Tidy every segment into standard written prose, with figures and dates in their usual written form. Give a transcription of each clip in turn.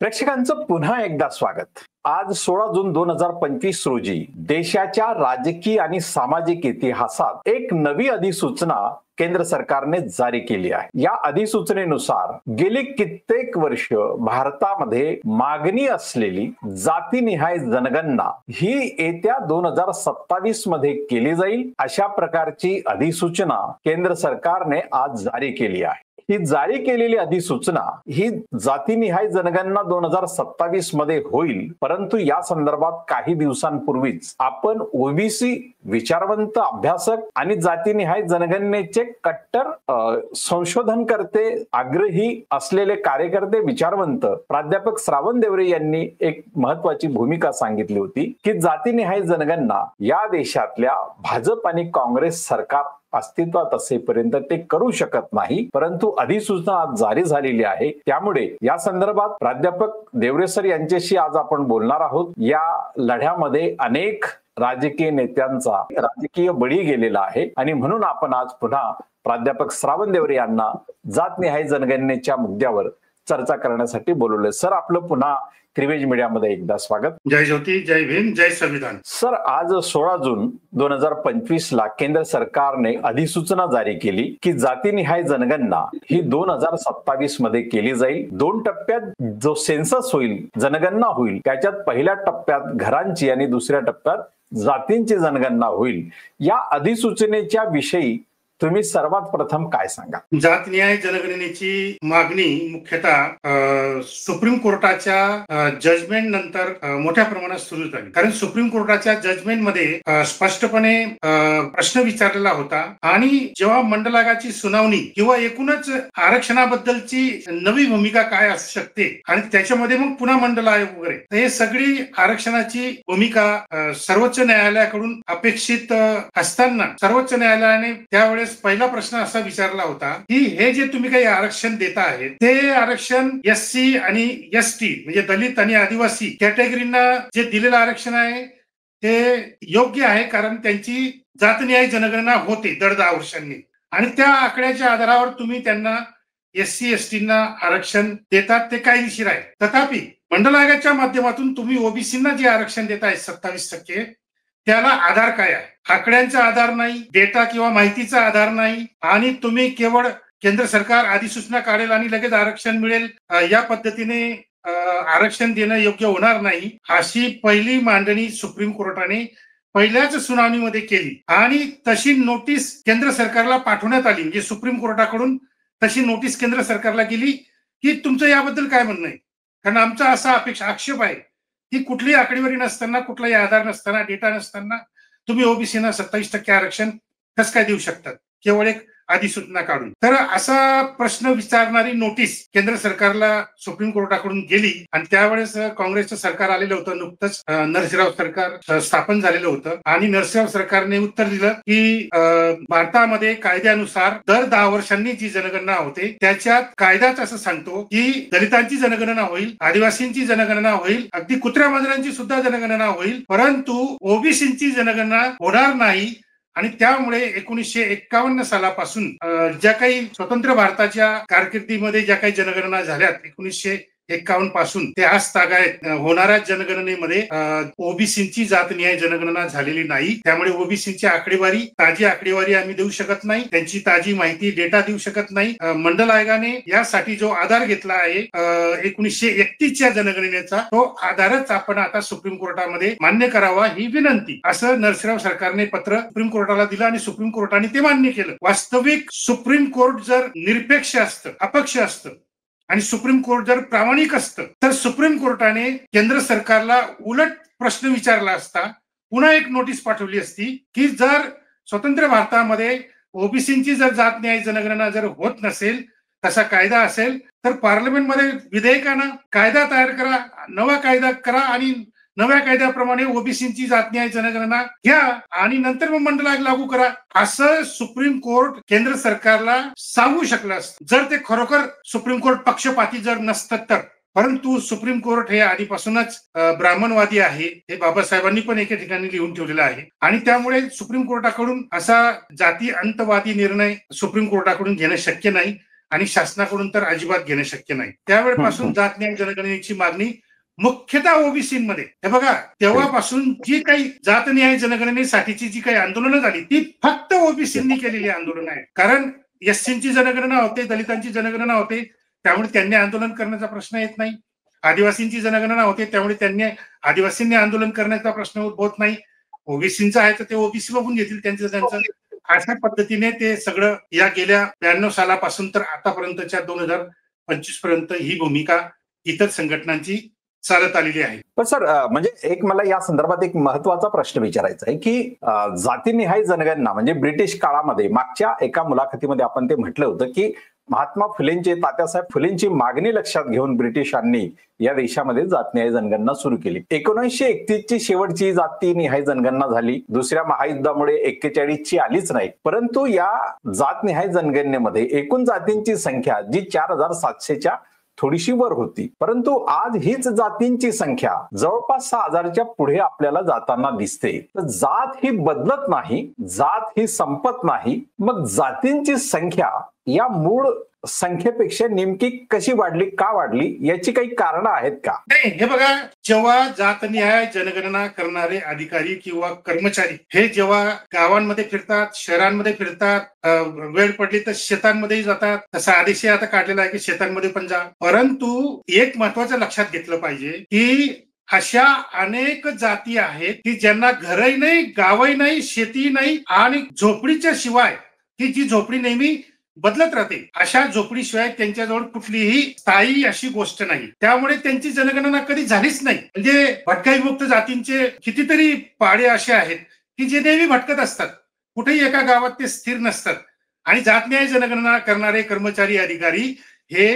प्रेक्षकांचं पुन्हा एकदा स्वागत। आज 16 जून 2025 रोजी देशाच्या राजकीय आणि सामाजिक इतिहासात एक नवी अधिसूचना केंद्र सरकारने जारी केली आहे। या अधिसूचनेनुसार गेली कित्येक वर्ष भारतामध्ये मागणी असलेली जातीनिहाय जनगणना ही येत्या 2027 मध्ये केली जाईल, अशा प्रकारची अधिसूचना केंद्र सरकारने आज जारी केली आहे। ही जारी केलेली अधिसूचना ही जातीनिहाय जनगणना 2027 मध्ये होईल, परंतु या संदर्भात काही दिवसांपूर्वीच आपण ओबीसी विचारवंत अभ्यासक आणि जातीनिहाय जनगणनेचे कट्टर संशोधनकर्ते आग्रही असलेले कार्यकर्ते विचारवंत प्राध्यापक श्रावण देवरे यांनी एक महत्वाची भूमिका सांगितली होती की जातीनिहाय जनगणना या देशातल्या भाजप आणि काँग्रेस सरकार अस्तित्वात असेपर्यंत ते करू शकत नाही, परंतु अधिसूचना आज जारी झालेली आहे। त्यामुळे या संदर्भात प्राध्यापक देवरे सर यांच्याशी आज आपण बोलणार आहोत। या लढ्यामध्ये अनेक राजकीय नेत्यांचा राजकीय बळी गेलेला आहे आणि म्हणून आपण आज पुन्हा प्राध्यापक श्रावण देवरे यांना जातनिहाय जनगणनेच्या मुद्द्यावर चर्चा करण्यासाठी बोलवले। सर, आपलं पुन्हा त्रिवेज मीडियामध्ये एकदा स्वागत। जय ज्योती, जय भीम, जय संविधान। सर, आज 16 जून 2025 ला केंद्र सरकारने अधिसूचना जारी केली की जातीनिहाय जनगणना ही 2027 मध्ये केली जाईल। 2 टप्प्यात जो सेन्सस होईल, जनगणना होईल, त्याच्यात पहिल्या टप्प्यात घरांची आणि दुसऱ्या टप्प्यात जातींची जनगणना होईल। या अधिसूचनेच्या विषयी तुम्ही सर्वात प्रथम काय सांगा? जातनिहाय जनगणनेची मागणी मुख्यतः सुप्रीम कोर्टाच्या जजमेंट नंतर मोठ्या प्रमाणात सुरू झाली, कारण सुप्रीम कोर्टाच्या जजमेंट मध्ये स्पष्टपणे प्रश्न विचारलेला होता आणि जेव्हा मंडलागाची सुनावणी किंवा एकूणच आरक्षणाबद्दलची नवी भूमिका काय असू शकते आणि त्याच्यामध्ये मग पुन्हा मंडल आयोग वगैरे, तर हे सगळी आरक्षणाची भूमिका सर्वोच्च न्यायालयाकडून अपेक्षित असताना सर्वोच्च न्यायालयाने त्यावेळेस पहिला प्रश्न असा विचारला होता की हे जे तुम्ही काही आरक्षण देता आहे ते आरक्षण एससी आणि एसटी म्हणजे दलित आणि आदिवासी कॅटेगरीना जे दिलेलं आरक्षण आहे ते योग्य आहे, कारण त्यांची जातनिहाय जनगणना होते दर 10 वर्षांनी आणि त्या आकड्याच्या आधारावर तुम्ही त्यांना एससी एसटीना आरक्षण देतात ते कायदेशीर आहे। तथापि मंडल आयोगाच्या माध्यमातून तुम्ही ओबीसींना जे आरक्षण देत आहे 27%, त्याला आधार काय आहे? आकड्यांचा आधार नाही, डेटा किंवा माहितीचा आधार नाही आणि तुम्ही केवळ केंद्र सरकार अधिसूचना काढेल आणि लगेच आरक्षण मिळेल या पद्धतीने आरक्षण देणं योग्य होणार नाही, अशी पहिली मांडणी सुप्रीम कोर्टाने पहिल्याच सुनावणीमध्ये केली आणि तशी नोटीस केंद्र सरकारला पाठवण्यात आली। म्हणजे सुप्रीम कोर्टाकडून तशी नोटीस केंद्र सरकारला गेली की तुमचं याबद्दल काय म्हणणं आहे, कारण आमचा असा आक्षेप आहे की कुठलीही आकडेवारी नसताना, कुठलाही आधार नसताना, डेटा नसताना तुम्ही ओबीसीना 27% आरक्षण कसं काय देऊ शकतात केवळ एक अधिसूचना काढून। तर असा प्रश्न विचारणारी नोटीस केंद्र सरकारला सुप्रीम कोर्टाकडून गेली आणि त्यावेळेस काँग्रेसचं सरकार आलेलं होतं, नुकतंच नरसिंहराव सरकार स्थापन झालेलं होतं आणि नरसिंहराव सरकारने उत्तर दिलं की भारतामध्ये कायद्यानुसार दर 10 वर्षांनी जी जनगणना होते त्याच्यात कायदाच असं सांगतो की दलितांची जनगणना होईल, आदिवासींची जनगणना होईल, अगदी कुत्र्या मांजरांची सुद्धा जनगणना होईल, परंतु ओबीसींची जनगणना होणार नाही। आणि त्यामुळे 1951 सालापासून ज्या काही स्वतंत्र भारताच्या कारकिर्दीमध्ये ज्या काही जनगणना झाल्यात 1951 पासून ते आज तागायत होणाऱ्या जनगणनेमध्ये ओबीसींची जातनिहाय जनगणना झालेली नाही। त्यामुळे ओबीसींची आकडेवारी, ताजी आकडेवारी आम्ही देऊ शकत नाही, त्यांची ताजी माहिती, डेटा देऊ शकत नाही। मंडल आयोगाने यासाठी जो आधार घेतला आहे 1931च्या जनगणनेचा, तो आधारच आपण आता सुप्रीम कोर्टामध्ये मान्य करावा ही विनंती, असं नरसिंहराव सरकारने पत्र सुप्रीम कोर्टाला दिलं आणि सुप्रीम कोर्टाने ते मान्य केलं। वास्तविक सुप्रीम कोर्ट जर निरपेक्ष असतं, अपक्ष असतं आणि सुप्रीम कोर्ट जर प्रामाणिक असतं तर सुप्रीम कोर्टाने केंद्र सरकारला उलट प्रश्न विचारला असता, पुन्हा एक नोटीस पाठवली असती की जर स्वतंत्र भारतामध्ये ओबीसींची जर जातनिहाय जनगणना जर होत नसेल, तसा कायदा असेल तर पार्लमेंटमध्ये विधेयकानं कायदा तयार करा, नवा कायदा करा आणि नव्या कायद्याप्रमाणे ओबीसींची जातनिहाय जनगणना घ्या आणि नंतर मग मंडल आयोग लागू करा, असं सुप्रीम कोर्ट केंद्र सरकारला सांगू शकलं असतं जर ते खरोखर सुप्रीम कोर्ट पक्षपाती जर नसतं तर। परंतु सुप्रीम कोर्ट हे आधीपासूनच ब्राह्मणवादी आहे, हे बाबासाहेबांनी पण एके ठिकाणी लिहून ठेवलेलं आहे आणि त्यामुळे सुप्रीम कोर्टाकडून असा जाती अंतवादी निर्णय सुप्रीम कोर्टाकडून घेणं शक्य नाही आणि शासनाकडून तर अजिबात घेणं शक्य नाही. त्यावेळेपासून जात न्याय जनगणनेची मागणी मुख्यतः ओबीसीमध्ये, हे बघा तेव्हापासून जी काही जात न्याय जनगणनेसाठीची जी काही आंदोलनं झाली ती फक्त ओबीसींनी केलेली आंदोलन आहे. कारण एससींची जनगणना होते, दलितांची जनगणना होते, त्यामुळे त्यांनी आंदोलन करण्याचा प्रश्न येत नाही. आदिवासींची जनगणना होते, त्यामुळे आदिवासींनी आंदोलन करण्याचा प्रश्न उद्भवत नाही. ओबीसींचा आहे तर ते ओबीसी बघून घेतील त्यांचं. अशा पद्धतीने ते सगळं या गेल्या 92 सालापासून तर आतापर्यंतच्या 2025 पर्यंत ही भूमिका इतर संघटनांची चालत आलेली आहे. पण सर, म्हणजे एक मला या संदर्भात एक महत्वाचा प्रश्न विचारायचा आहे की जातीनिहाय जनगणना म्हणजे ब्रिटिश काळामध्ये मागच्या एका मुलाखतीमध्ये आपण ते म्हटलं होतं की महात्मा फुलेंची, तात्यासाहेब फुलेंची मागणी लक्षात घेऊन ब्रिटिशांनी या देशामध्ये जातनिहाय जनगणना सुरू केली. 1931 ची शेवटची जातीनिहाय जनगणना झाली. दुसऱ्या महायुद्धामुळे 41 ची आलीच नाही. परंतु या जातनिहाय जनगणनेमध्ये एकूण जातींची संख्या जी 4700च्या थोडीशी वर होती, परंतु आज हीच जातींची संख्या जवळपास 6000च्या पुढे आपल्याला जाताना दिसते. तर जात ही बदलत नाही, जात ही संपत नाही. मग जातींची संख्या या मूळ संख्येपेक्षा नेमकी कशी वाढली, का वाढली, याची काही कारणं आहेत का? नाही, हे बघा, जेव्हा जातनिहाय जनगणना करणारे अधिकारी किंवा कर्मचारी हे जेव्हा गावांमध्ये फिरतात, शहरांमध्ये फिरतात, वेळ पडली तर शेतांमध्येही जातात. तसा आदेश आता काढलेला आहे की शेतांमध्ये पण जा. परंतु एक महत्वाचं लक्षात घेतलं पाहिजे की अशा अनेक जाती आहेत की ज्यांना घरही नाही, गावही नाही, शेती नाही आणि झोपडीच्या शिवाय की जी झोपडी नेहमी बदलत राहते, अशा झोपडीशिवाय त्यांच्याजवळ कुठलीही स्थायी अशी गोष्ट नाही. त्यामुळे त्यांची जनगणना कधी झालीच नाही. म्हणजे भटकाविमुक्त जातींचे कितीतरी पाडे असे आहेत की जे नेहमी भटकत असतात, कुठेही एका गावात ते स्थिर नसतात. आणि जातन्याय जनगणना करणारे कर्मचारी अधिकारी हे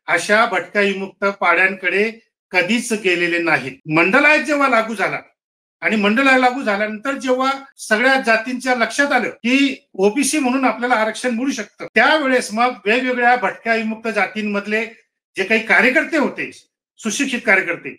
अशा भटकाविमुक्त पाड्यांकडे कधीच गेलेले नाहीत. मंडल आयोग जेव्हा लागू झाला आणि मंडल आयोग लागू झाल्यानंतर जेव्हा सगळ्या जातींच्या लक्षात आलं की ओबीसी म्हणून आपल्याला आरक्षण मिळू शकतं, त्यावेळेस मग वेगवेगळ्या भटक्या विमुक्त जातींमधले जे काही कार्यकर्ते होते, सुशिक्षित कार्यकर्ते,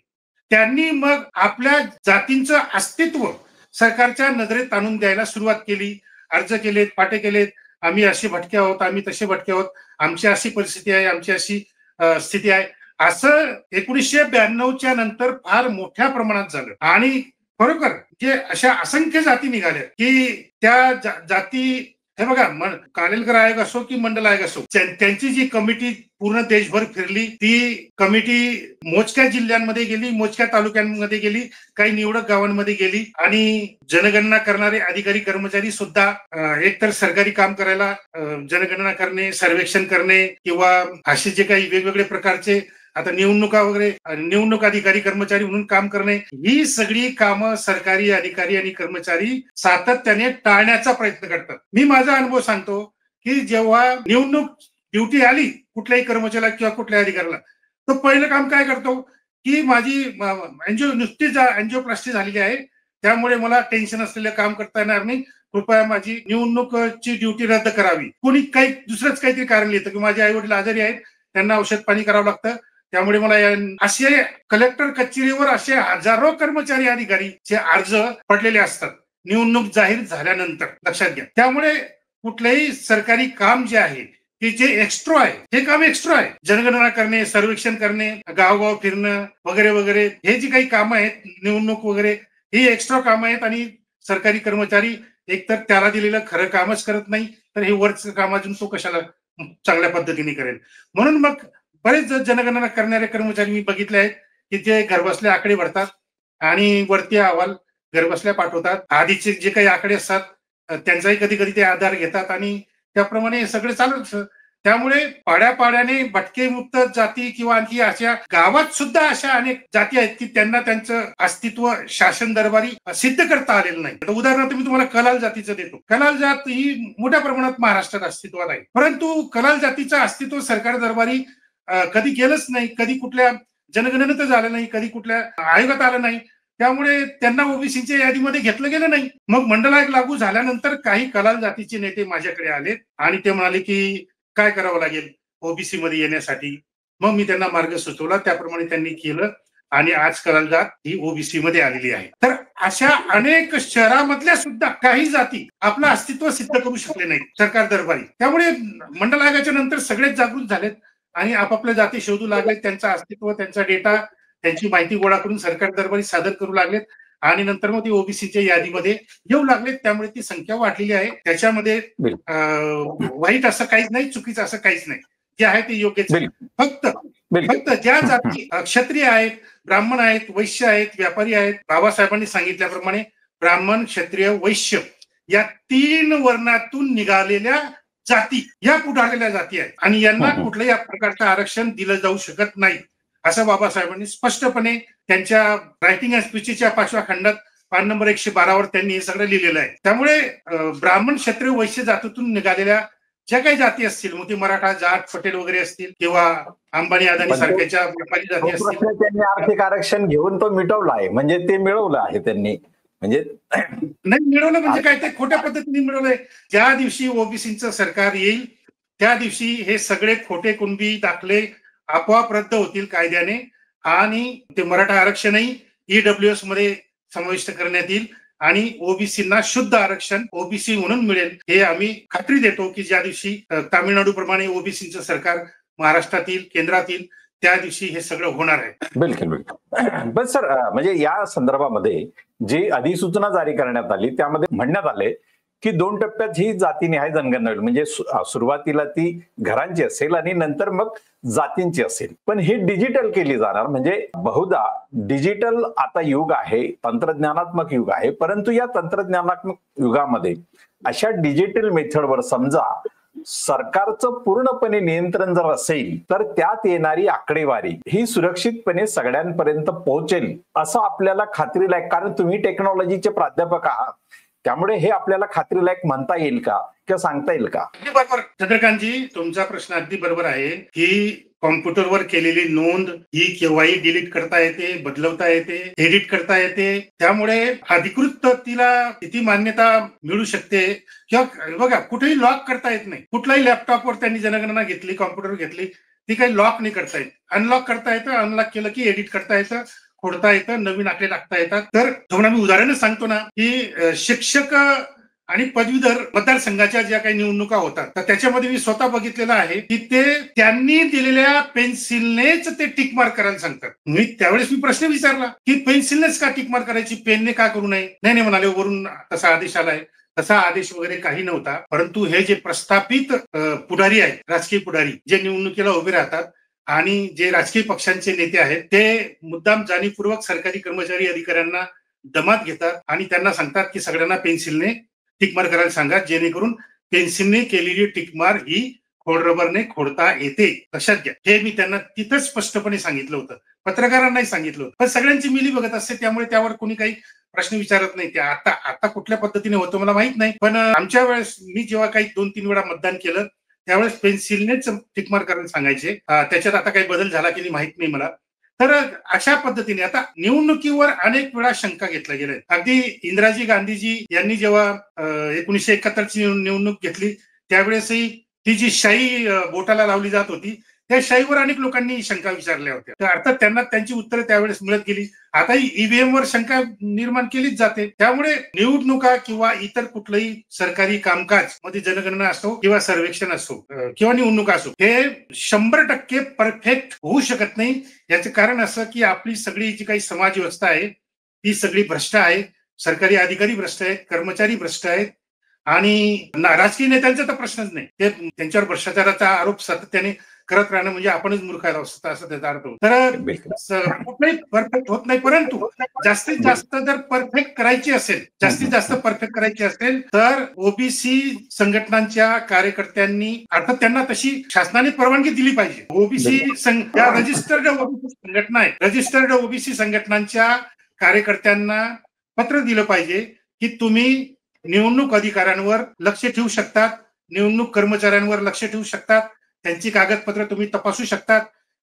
त्यांनी मग आपल्या जातींचं अस्तित्व सरकारच्या नजरेत आणून द्यायला सुरुवात केली. अर्ज केलेत, पाटे केलेत, आम्ही असे भटके आहोत, आम्ही तसे भटके आहोत, आमची अशी परिस्थिती आहे, आमची अशी स्थिती आहे. असं 1992च्या नंतर फार मोठ्या प्रमाणात झालं. आणि बरोबर जे अशा असंख्य जाती निघाल्या की त्या जाती, हे बघा, कालेलकर आयोग असो की मंडल आयोग असो, त्यांची जी कमिटी पूर्ण देशभर फिरली, ती कमिटी मोजक्या जिल्ह्यांमध्ये गेली, मोजक्या तालुक्यांमध्ये गेली, काही निवडक गावांमध्ये गेली. आणि जनगणना करणारे अधिकारी कर्मचारी सुद्धा एकतर सरकारी काम करायला, जनगणना करणे, सर्वेक्षण करणे किंवा असे जे काही वेगवेगळे प्रकारचे आता निवडणुका वगैरे, निवडणूक अधिकारी कर्मचारी म्हणून काम करणे, ही सगळी कामं सरकारी अधिकारी आणि कर्मचारी सातत्याने टाळण्याचा प्रयत्न करतात. मी माझा अनुभव सांगतो की जेव्हा निवडणूक ड्युटी आली कुठल्याही कर्मचाऱ्याला किंवा कुठल्याही अधिकाऱ्याला, तर पहिलं काम काय करतो की माझी नुकतीच अँजिओप्लास्टी झालेली आहे, त्यामुळे मला टेन्शन असलेलं काम करता येणार नाही, कृपया माझी निवडणूकची ड्युटी रद्द करावी. कोणी काही दुसरंच काहीतरी कारण लिहितं की माझे आई वडील आजारी आहेत, त्यांना औषध पाणी करावं लागतं, त्यामुळे मला असे कलेक्टर कचेरीवर असे हजारो कर्मचारी अधिकारीचे अर्ज पडलेले असतात निवडणूक जाहीर झाल्यानंतर, लक्षात घ्या. त्यामुळे कुठलंही सरकारी काम जे आहे की जे एक्स्ट्रा आहे, हे काम एक्स्ट्रा आहे. जनगणना करणे, सर्वेक्षण करणे, गावगाव फिरणं वगैरे वगैरे, हे जी काही कामं आहेत, निवडणूक वगैरे, ही एक्स्ट्रा कामं आहेत. आणि सरकारी कर्मचारी एकतर त्याला दिलेलं खरं कामच करत नाही, तर हे वरचं काम अजून तो कशाला चांगल्या पद्धतीने करेल. म्हणून मग बरेच जनगणना करणारे कर्मचारी मी बघितले आहेत की जे घरबसल्या आकडे भरतात आणि वरती अहवाल घरबसल्या पाठवतात. आधीचे जे काही आकडे असतात त्यांचाही कधी कधी ते आधार घेतात आणि त्याप्रमाणे सगळे चालू असतं. त्यामुळे पाड्यापाड्याने भटके मुक्त जाती किंवा आणखी अशा गावात सुद्धा अशा अनेक जाती आहेत की त्यांना त्यांचं अस्तित्व शासन दरबारी सिद्ध करता आलेलं नाही. उदाहरणार्थ मी तुम्हाला कलाल जातीचं देतो. कलाल जात ही मोठ्या प्रमाणात महाराष्ट्रात अस्तित्वात आहे, परंतु कलाल जातीचं अस्तित्व सरकार दरबारी कधी केलंच नाही, कधी कुठल्या जनगणनेत झालं नाही, कधी कुठल्या आयोगात आलं नाही. त्यामुळे त्यांना ओबीसीच्या यादीमध्ये घेतलं गेलं नाही. मग मंडल आयोग लागू झाल्यानंतर काही कलाल जातीचे नेते माझ्याकडे आले आणि ते म्हणाले की काय करावं लागेल ओबीसी मध्ये येण्यासाठी. मग मी त्यांना मार्ग सुचवला, त्याप्रमाणे त्यांनी केलं. आणि आजकाल जात ही ओबीसी मध्ये आलेली आहे. तर अशा अनेक शहरामधल्या सुद्धा काही जाती आपलं अस्तित्व सिद्ध करू शकले नाहीत सरकार दरबारी. त्यामुळे मंडल आयोगाच्या नंतर सगळेच जागृत झालेत आणि आपापल्या जाती शोधू लागलेत, त्यांचं अस्तित्व, त्यांचा डेटा, त्यांची माहिती गोळा करून सरकार दरबारी सादर करू लागलेत आणि नंतर मग ती ओबीसीच्या यादीमध्ये येऊ लागलेत. त्यामुळे ती संख्या वाढलेली आहे. त्याच्यामध्ये वाईट असं काहीच नाही, चुकीचं असं काहीच नाही, जे आहे ते योग्यच. फक्त ज्या जाती क्षत्रिय आहेत, ब्राह्मण आहेत, वैश्य आहेत, व्यापारी आहेत, बाबासाहेबांनी सांगितल्याप्रमाणे ब्राह्मण, क्षत्रिय, वैश्य या 3 वर्णातून निघालेल्या जाती या पुढारलेल्या जाती आहेत आणि यांना कुठल्याही प्रकारचं आरक्षण दिलं जाऊ शकत नाही, असं बाबासाहेबांनी स्पष्टपणे त्यांच्या रायटिंग अँड स्पीचच्या 5व्या खंडात पान नंबर 112 त्यांनी हे सगळं लिहिलेलं आहे. त्यामुळे ब्राह्मण, क्षत्रिय, वैश्य जातीतून निघालेल्या ज्या काही जाती असतील, मग ते मराठा, जाट, पटेल वगैरे असतील किंवा अंबानी, अदानी सारख्याच्या व्यापारी जाती असतील, त्यांनी आर्थिक आरक्षण घेऊन तो मिटवला आहे, म्हणजे ते मिळवलं आहे त्यांनी. म्हणजे नाही मिळवलं म्हणजे काय, ते खोट्या पद्धतीने मिळवलंय. ज्या दिवशी ओबीसीचं सरकार येईल त्या दिवशी हे सगळे खोटे कुणबी दाखले आपोआप रद्द होतील कायद्याने आणि ते मराठा आरक्षणही ईडब्ल्यूएस मध्ये समाविष्ट करण्यात येईल आणि ओबीसींना शुद्ध आरक्षण ओबीसी म्हणून मिळेल, हे आम्ही खात्री देतो की ज्या दिवशी तामिळनाडू प्रमाणे ओबीसीचं सरकार महाराष्ट्रात येईल, केंद्रात येईल, त्या दिवशी हे सगळं होणार आहे. बिलकुल बिलकुल. पण सर, म्हणजे या संदर्भामध्ये जी अधिसूचना जारी करण्यात आली त्यामध्ये म्हणण्यात आले की 2 टप्प्यात ही जातीनिहाय जनगणना होईल. म्हणजे सुरुवातीला ती घरांची असेल आणि नंतर मग जातींची असेल, पण ही डिजिटल केली जाणार. म्हणजे बहुधा डिजिटल आता युग आहे, तंत्रज्ञानात्मक युग आहे, परंतु या तंत्रज्ञानात्मक युगामध्ये अशा डिजिटल मेथडवर समजा सरकारचं पूर्णपणे नियंत्रण जर असेल तर त्यात येणारी आकडेवारी ही सुरक्षितपणे सगळ्यांपर्यंत पोहोचेल असं आपल्याला खात्रीलायक, कारण तुम्ही टेक्नॉलॉजीचे प्राध्यापक आहात, त्यामुळे हे आपल्याला खात्रीलायक म्हणता येईल का किंवा सांगता येईल का? अगदी बरोबर चंद्रकांतजी, तुमचा प्रश्न अगदी बरोबर आहे. ही कॉम्प्युटरवर केलेली नोंद ही केव्हाही डिलीट करता येते, बदलवता येते, एडिट करता येते. त्यामुळे अधिकृत तिला किती मान्यता मिळू शकते किंवा बघा कुठेही लॉक करता येत नाही. कुठलाही लॅपटॉपवर त्यांनी जनगणना घेतली, कॉम्प्युटर घेतली, ती काही लॉक नाही करता येत. अनलॉक करता येतं, अनलॉक केलं की एडिट करता येतं, खोडता येतं, नवीन आकडे टाकता येतात. तर तुम्हाला मी उदाहरण सांगतो ना की शिक्षक आणि पदवीधर मतदारसंघाच्या ज्या काही निवडणुका होतात तर त्याच्यामध्ये मी स्वतः बघितलेलं आहे की ते त्यांनी दिलेल्या पेन्सिलनेच ते टिक मार्क करायला सांगतात. त्यावेळेस मी प्रश्न विचारला की पेन्सिलनेच का टिक मार्क करायची, पेनने का करू नये? नाही म्हणाले, वरून तसा आदेश आलाय. तसा आदेश वगैरे काही नव्हता, परंतु हे जे प्रस्थापित पुढारी आहेत, राजकीय पुढारी जे निवडणुकीला उभे राहतात आणि जे राजकीय पक्षांचे नेते आहेत, ते मुद्दाम जाणीवपूर्वक सरकारी कर्मचारी अधिकाऱ्यांना दमात घेतात आणि त्यांना सांगतात की सगळ्यांना पेन्सिलने टिकमार करायला सांगा, जेणेकरून पेन्सिलने केलेली टिकमार ही खोड रबरने खोडता येते, लक्षात घ्या. हे मी त्यांना तिथं स्पष्टपणे सांगितलं होतं, पत्रकारांनाही सांगितलं होतं. पण सगळ्यांची मिली बघत असते, त्यामुळे त्यावर कोणी काही प्रश्न विचारत नाही. ते आता कुठल्या पद्धतीने होतं मला माहित नाही, पण आमच्या वेळेस मी जेव्हा काही 2-3 वेळा मतदान केलं त्यावेळेस पेन्सिलनेच टिकमार करायला सांगायचे. त्याच्यात आता काही बदल झाला की नाही माहित नाही मला. तर अशा पद्धतीने आता निवडणुकीवर अनेक वेळा शंका घेतल्या गेल्या. अगदी इंदिराजी गांधीजी यांनी जेव्हा 1971ची निवडणूक घेतली त्यावेळेसही ती जी शाई बोटाला लावली जात होती त्या शाईवर अनेक लोकांनी शंका विचारल्या होत्या. तर अर्थात त्यांना त्यांची उत्तरं त्यावेळेस मिळत गेली. आताही ईव्हीएम वर शंका निर्माण केलीच जाते. त्यामुळे निवडणुका किंवा इतर कुठलंही सरकारी कामकाज मध्ये जनगणना असो किंवा सर्वेक्षण असो किंवा निवडणुका असो, हे 100% परफेक्ट होऊ शकत नाही. याचं कारण असं की आपली सगळी जी काही समाज व्यवस्था आहे ती सगळी भ्रष्ट आहे. सरकारी अधिकारी भ्रष्ट आहेत, कर्मचारी भ्रष्ट आहेत आणि राजकीय नेत्यांचा तर प्रश्नच नाही. ते त्यांच्यावर भ्रष्टाचाराचा आरोप सातत्याने करत राहणं म्हणजे आपणच मूर्ख असं त्याचा अर्थ होतो. तर कुठलाही परफेक्ट होत नाही, परंतु जास्तीत जास्त जर परफेक्ट करायची असेल तर ओबीसी संघटनांच्या कार्यकर्त्यांनी अर्थात त्यांना तशी शासनाने परवानगी दिली पाहिजे. ओबीसी रजिस्टर्ड ओबीसी संघटना आहे, रजिस्टर्ड ओबीसी संघटनांच्या कार्यकर्त्यांना पत्र दिलं पाहिजे की तुम्ही निवडणूक अधिकाऱ्यांवर लक्ष ठेवू शकतात, निवडणूक कर्मचाऱ्यांवर लक्ष ठेवू शकतात, त्यांची कागदपत्र तुम्ही तपासू शकतात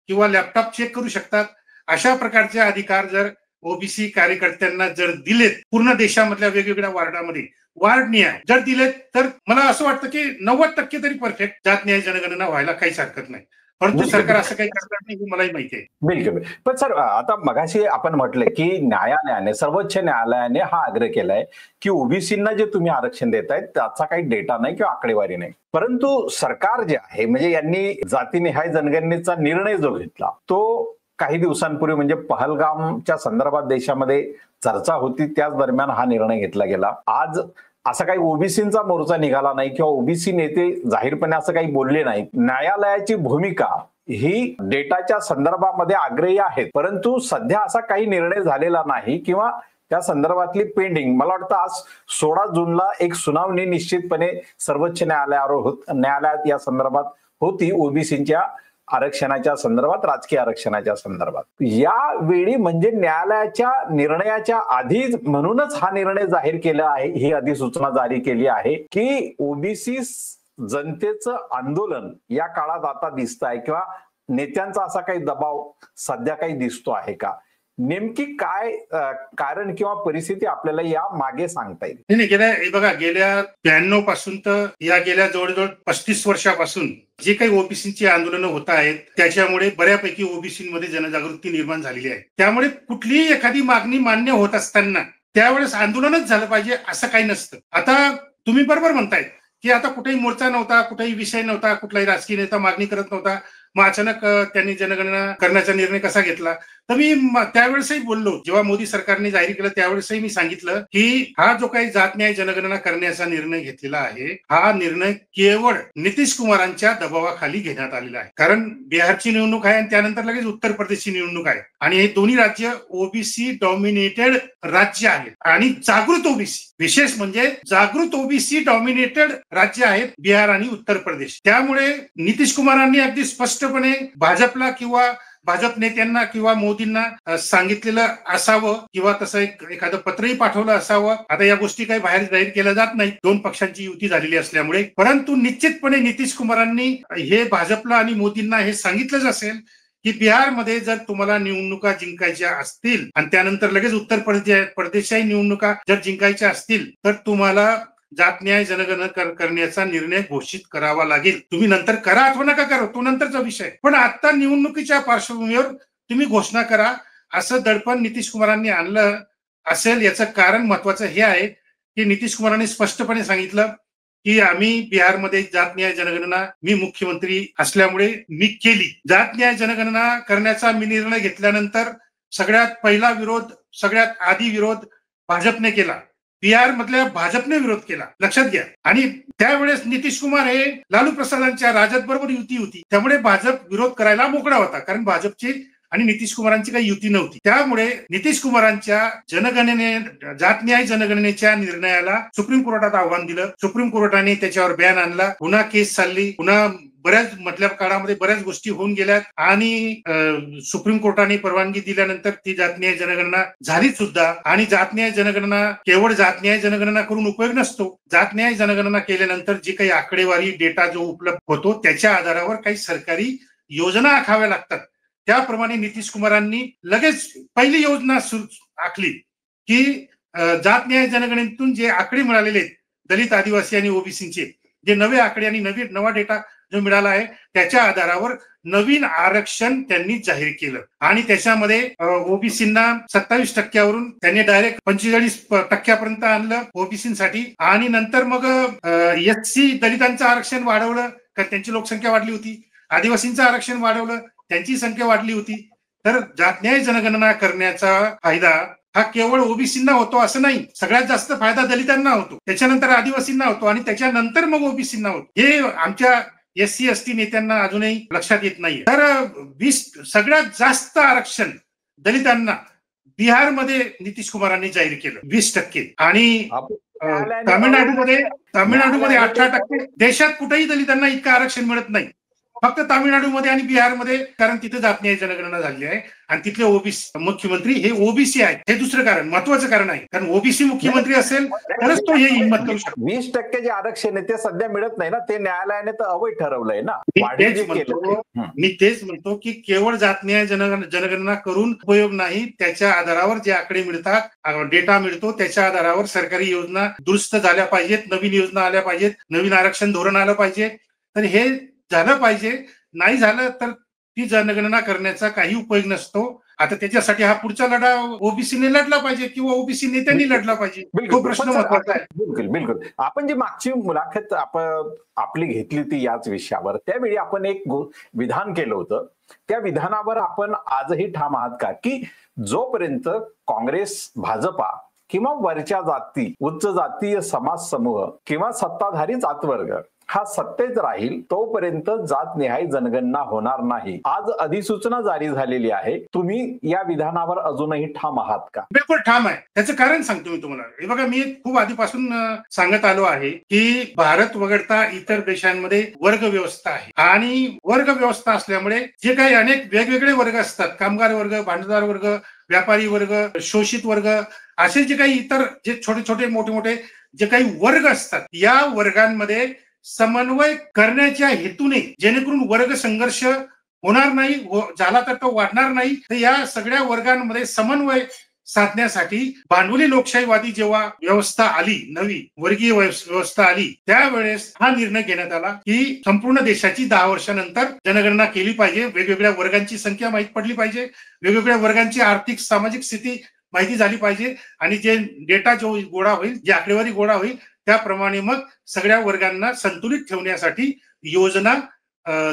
किंवा लॅपटॉप चेक करू शकतात. अशा प्रकारचे अधिकार जर ओबीसी कार्यकर्त्यांना जर दिलेत पूर्ण देशामधल्या वेगवेगळ्या वार्डामध्ये वार्ड न्याय जर दिलेत तर मला असं वाटतं की 90% तरी परफेक्ट जात न्याय जनगणना व्हायला काहीच हरकत नाही. परंतु सरकार असं काही करणार नाही हे मलाही माहिती आहे. बिलकुल. पण सर, आता मगाशी आपण म्हटलं की न्यायालयाने, सर्वोच्च न्यायालयाने हा आग्रह केलाय की ओबीसींना जे तुम्ही आरक्षण देताय त्याचा काही डेटा नाही किंवा आकडेवारी नाही. परंतु सरकार जे आहे, म्हणजे यांनी जातीनिहाय जनगणनेचा निर्णय जो घेतला तो काही दिवसांपूर्वी, म्हणजे पहलगामच्या संदर्भात देशामध्ये चर्चा होती, त्याच दरम्यान हा निर्णय घेतला गेला. आज असा काही ओबीसींचा मोर्चा निघाला नाही किंवा ओबीसी नेते जाहीरपणे असं काही बोलले नाही. न्यायालयाची भूमिका ही डेटाच्या संदर्भामध्ये आग्रही आहेत, परंतु सध्या असा काही निर्णय झालेला नाही किंवा त्या संदर्भातली पेंडिंग, मला वाटतं आज 16 जूनला एक सुनावणी निश्चितपणे सर्वोच्च न्यायालयात या संदर्भात होती, ओबीसीच्या आरक्षणाच्या संदर्भात, राजकीय आरक्षणाच्या संदर्भात. यावेळी म्हणजे न्यायालयाच्या निर्णयाच्या आधीच, म्हणूनच हा निर्णय जाहीर केला आहे, ही अधिसूचना जारी केली आहे की ओबीसी जनतेचं आंदोलन या काळात आता दिसत आहे किंवा नेत्यांचा असा काही दबाव सध्या काही दिसतो आहे का? नेमकी काय कारण किंवा परिस्थिती आपल्याला या मागे सांगता येईल? नाही, गेल्या 92 पासून तर या गेल्या जवळजवळ 35 वर्षापासून जे काही ओबीसीची आंदोलनं होत आहेत त्याच्यामुळे बऱ्यापैकी ओबीसीमध्ये जनजागृती निर्माण झालेली आहे. त्यामुळे कुठलीही एखादी मागणी मान्य होत असताना त्यावेळेस आंदोलनच झालं पाहिजे असं काही नसतं. आता तुम्ही बरोबर म्हणताय की आता कुठेही मोर्चा नव्हता, कुठेही विषय नव्हता, कुठलाही राजकीय नेता मागणी करत नव्हता, मग अचानक त्यांनी जनगणना करण्याचा निर्णय कसा घेतला. तर मी त्यावेळेसही बोललो, जेव्हा मोदी सरकारने जाहीर केलं त्यावेळेसही मी सांगितलं की हा जो काही जात न्याय जनगणना करण्याचा निर्णय घेतलेला आहे, हा निर्णय केवळ नितीश कुमारांच्या दबावाखाली घेण्यात आलेला आहे. कारण बिहारची निवडणूक आहे आणि त्यानंतर लगेच उत्तर प्रदेशची निवडणूक आहे आणि हे दोन्ही राज्य ओबीसी डॉमिनेटेड राज्य आहेत आणि जागृत ओबीसी, विशेष म्हणजे जागृत ओबीसी डॉमिनेटेड राज्य आहेत बिहार आणि उत्तर प्रदेश. त्यामुळे नितीश कुमारांनी अगदी स्पष्टपणे भाजपला किंवा भाजप नेत्यांना किंवा मोदींना सांगितलेलं असावं किंवा तसं एखादं पत्रही पाठवलं असावं. आता या गोष्टी काही बाहेर जाहीर केल्या जात नाही, दोन पक्षांची युती झालेली असल्यामुळे, परंतु निश्चितपणे नितीश कुमारांनी हे भाजपला आणि मोदींना हे सांगितलंच असेल की बिहारमध्ये जर तुम्हाला निवडणुका जिंकायच्या असतील आणि त्यानंतर लगेच उत्तर प्रदेशही निवडणुका जर जिंकायच्या असतील तर तुम्हाला जात न्याय जनगणना करण्याचा निर्णय घोषित करावा लागेल. तुम्ही नंतर करा अथवा नका करा, तो नंतरचा विषय, पण आता निवडणुकीच्या पार्श्वभूमीवर तुम्ही घोषणा करा असं दडपण नितीश कुमारांनी आणलं असेल. याचं कारण महत्वाचं हे आहे की नितीश कुमारांनी स्पष्टपणे सांगितलं की आम्ही बिहारमध्ये जात न्याय जनगणना मी मुख्यमंत्री असल्यामुळे मी केली. जात न्याय जनगणना करण्याचा मी निर्णय घेतल्यानंतर सगळ्यात पहिला विरोध, सगळ्यात आधी विरोध भाजपने केला, बिहार मधल्या भाजपने विरोध केला, लक्षात घ्या. आणि त्यावेळेस नितीश कुमार हे लालू प्रसादांच्या राजद बरोबर युती होती, त्यामुळे भाजप विरोध करायला मोकळा होता, कारण भाजपची आणि नितीश कुमारांची काही युती नव्हती. त्यामुळे नितीश कुमारांच्या जात न्याय जनगणनेच्या निर्णयाला सुप्रीम कोर्टात आव्हान दिलं. सुप्रीम कोर्टाने त्याच्यावर बॅन आणला, पुन्हा केस चालली, पुन्हा बऱ्याच मधल्या काळामध्ये बऱ्याच गोष्टी होऊन गेल्यात आणि सुप्रीम कोर्टाने परवानगी दिल्यानंतर ती जात न्याय जनगणना झाली सुद्धा. आणि जात न्याय जनगणना केवळ जात न्याय जनगणना करून उपयोग नसतो. जात न्याय जनगणना केल्यानंतर जी काही आकडेवारी डेटा जो उपलब्ध होतो त्याच्या आधारावर काही सरकारी योजना आखाव्या लागतात. त्याप्रमाणे नितीश कुमारांनी लगेच पहिली योजना आखली की जात न्याय जनगणनेतून जे आकडे मिळालेले आहेत दलित, आदिवासी आणि ओबीसीचे जे नवे आकडे आणि नवा डेटा जो मिळाला आहे त्याच्या आधारावर नवीन आरक्षण त्यांनी जाहीर केलं आणि त्याच्यामध्ये ओबीसींना 27% त्यांनी डायरेक्ट 45% आणलं ओबीसीसाठी. आणि नंतर मग एससी दलितांचं आरक्षण वाढवलं कारण त्यांची लोकसंख्या वाढली होती, आदिवासींचं आरक्षण वाढवलं, त्यांची संख्या वाढली होती. तर जात न्याय जनगणना करण्याचा फायदा हा केवळ ओबीसींना होतो असं नाही, सगळ्यात जास्त फायदा दलितांना होतो, त्याच्यानंतर आदिवासींना होतो आणि त्याच्यानंतर मग ओबीसींना होतो. हे आमच्या एससी एसटी नेत्यांना अजूनही लक्षात येत नाहीये. तर सगळ्यात जास्त आरक्षण दलितांना बिहारमध्ये नितीश कुमारांनी जाहीर केलं 20%. आणि तामिळनाडूमध्ये 18%. देशात कुठेही दलितांना इतकं आरक्षण मिळत नाही, फक्त तामिळनाडूमध्ये आणि बिहारमध्ये, कारण तिथे जात न्याय जनगणना झाली आहे आणि तिथले ओबीसी मुख्यमंत्री हे ओबीसी आहेत. हे दुसरं कारण, महत्वाचं कारण आहे, कारण ओबीसी मुख्यमंत्री असेल तरच तो हे हिंमत करू शकतो. 20% जे आरक्षण आहे ते सध्या मिळत नाही ना, ते न्यायालयाने तर अवैध ठरवलंय ना. मी तेच म्हणतो की केवळ जात न्याय जनगणना करून उपयोग नाही, त्याच्या आधारावर जे आकडे मिळतात, डेटा मिळतो, त्याच्या आधारावर सरकारी योजना दुरुस्त झाल्या पाहिजेत, नवीन योजना आल्या पाहिजेत, नवीन आरक्षण धोरण आलं पाहिजे. तर हे झालं पाहिजे नाही झालं तर ती जनगणना करण्याचा काही उपयोग नसतो. आता त्याच्यासाठी हा पुढचा लढा ओबीसीने लढला पाहिजे किंवा ओबीसी नेत्यांनी लढला पाहिजे. तो प्रश्न महत्वाचा आहे. बिलकुल बिलकुल. आपण जी मागची मुलाखत आपण आपली घेतली ती याच विषयावर, त्यावेळी आपण एक विधान केलं होतं. त्या विधानावर आपण आजही ठाम आहात का, की जोपर्यंत काँग्रेस, भाजपा किंवा वरच्या जाती, उच्च जातीय समाज समूह किंवा सत्ताधारी जातवर्ग हा सत्तेत राहील तोपर्यंत जातनिहाय जनगणना होणार नाही. आज अधिसूचना जारी झालेली आहे. तुम्ही या विधानावर अजूनही ठाम आहात का? बिलकुल ठाम आहे. त्याचं कारण सांगतो मी तुम्हाला. हे बघा, मी खूप आधीपासून सांगत आलो आहे की भारत वगळता इतर देशांमध्ये वर्ग व्यवस्था आहे आणि वर्ग व्यवस्था असल्यामुळे जे काही अनेक वेगवेगळे वर्ग असतात, कामगार वर्ग, भांडवलदार वर्ग, व्यापारी वर्ग, शोषित वर्ग, असे जे काही इतर जे छोटे छोटे मोठे मोठे जे काही वर्ग असतात, या वर्गांमध्ये समन्वय करण्याच्या हेतूने, जेणेकरून वर्ग संघर्ष होणार नाही, झाला तर तो वाढणार नाही, तर या सगळ्या वर्गांमध्ये समन्वय साधण्यासाठी भांडवली लोकशाहीवादी जेव्हा व्यवस्था आली, नवी वर्गीय व्यवस्था आली, त्यावेळेस हा निर्णय घेण्यात आला की संपूर्ण देशाची 10 वर्षानंतर जनगणना केली पाहिजे. वेगवेगळ्या वर्गांची संख्या माहित पडली पाहिजे, वेगवेगळ्या वर्गांची आर्थिक सामाजिक स्थिती माहिती झाली पाहिजे आणि जे डेटा जो गोळा होईल, जी आकडेवारी गोळा होईल, त्याप्रमाणे मग सगळ्या वर्गांना संतुलित ठेवण्यासाठी योजना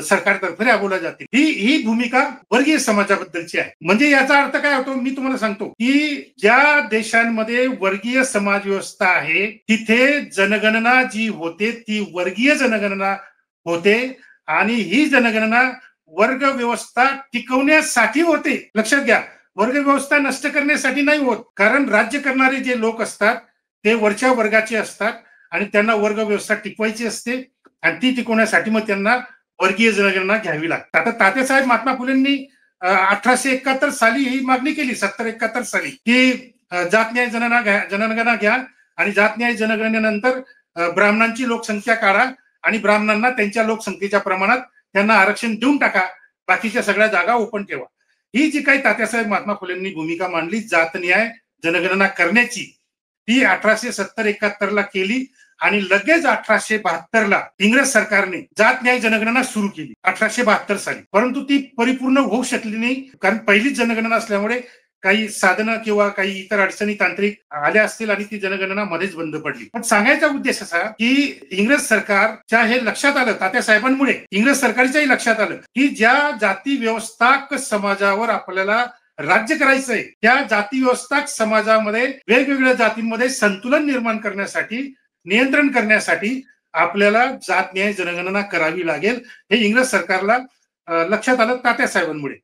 सरकारतर्फे राबवल्या जाते. ही भूमिका वर्गीय समाजाबद्दलची आहे. म्हणजे याचा अर्थ काय होतो मी तुम्हाला सांगतो की ज्या देशांमध्ये वर्गीय समाज व्यवस्था आहे तिथे जनगणना जी होते ती वर्गीय जनगणना होते आणि ही जनगणना वर्ग व्यवस्था टिकवण्यासाठी होते. लक्षात घ्या, वर्ग व्यवस्था नष्ट करण्यासाठी नाही होत. कारण राज्य करणारे जे लोक असतात ते वरच्या वर्गाचे असतात आणि त्यांना वर्ग व्यवस्था टिकवायची असते आणि ती टिकवण्यासाठी मग त्यांना वर्गीय जनगणना घ्यावी लागते. आता तात्यासाहेब महात्मा फुलेंनी 1871 साली ही मागणी केली, 70-71 साली, की जातन्याय जनगणना घ्या आणि जातन्याय जनगणनेनंतर ब्राह्मणांची लोकसंख्या काढा आणि ब्राह्मणांना त्यांच्या लोकसंख्येच्या प्रमाणात त्यांना आरक्षण देऊन टाका, बाकीच्या सगळ्या जागा ओपन ठेवा. ही जी काही तात्यासाहेब महात्मा फुलेंनी भूमिका मांडली जातन्याय जनगणना करण्याची, ती 1870-71 ला केली आणि लगेच 1872 ला इंग्रज सरकारने जात न्याय जनगणना सुरू केली 1872 साली. परंतु ती परिपूर्ण होऊ शकली नाही, कारण पहिलीच जनगणना असल्यामुळे काही साधनं किंवा काही इतर अडचणी तांत्रिक आल्या असतील आणि ती जनगणना मध्येच बंद पडली. पण सांगायचा उद्देश असा की इंग्रज सरकारच्या हे लक्षात आलं, तात्यासाहेबांमुळे इंग्रज सरकारच्याही लक्षात आलं की ज्या जाती व्यवस्थाक समाजावर आपल्याला राज्य करायचंय, त्या जाती व्यवस्थाक समाजामध्ये वेगवेगळ्या जातींमध्ये संतुलन निर्माण करण्यासाठी, नियंत्रण करण्यासाठी आपल्याला जात न्याय जनगणना करावी लागेल. हे इंग्रज सरकारला लक्षात आलं तात्यासाहेबांमुळे.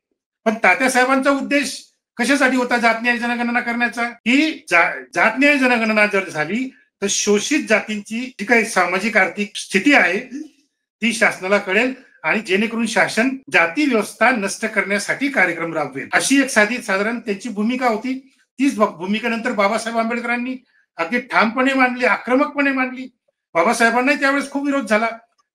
पण तात्यासाहेबांचा उद्देश कशासाठी होता जात न्याय जनगणना करण्याचा, की जात न्याय जनगणना जर झाली तर शोषित जातींची जी काही सामाजिक आर्थिक स्थिती आहे ती शासनाला कळेल आणि जेणेकरून शासन जाती व्यवस्था नष्ट करण्यासाठी कार्यक्रम राबवेल, अशी एक साधारण त्यांची भूमिका होती. तीच भूमिका नंतर बाबासाहेब आंबेडकरांनी अगदी ठामपणे मांडली, आक्रमकपणे मांडली. बाबासाहेबांनाही त्यावेळेस खूप विरोध झाला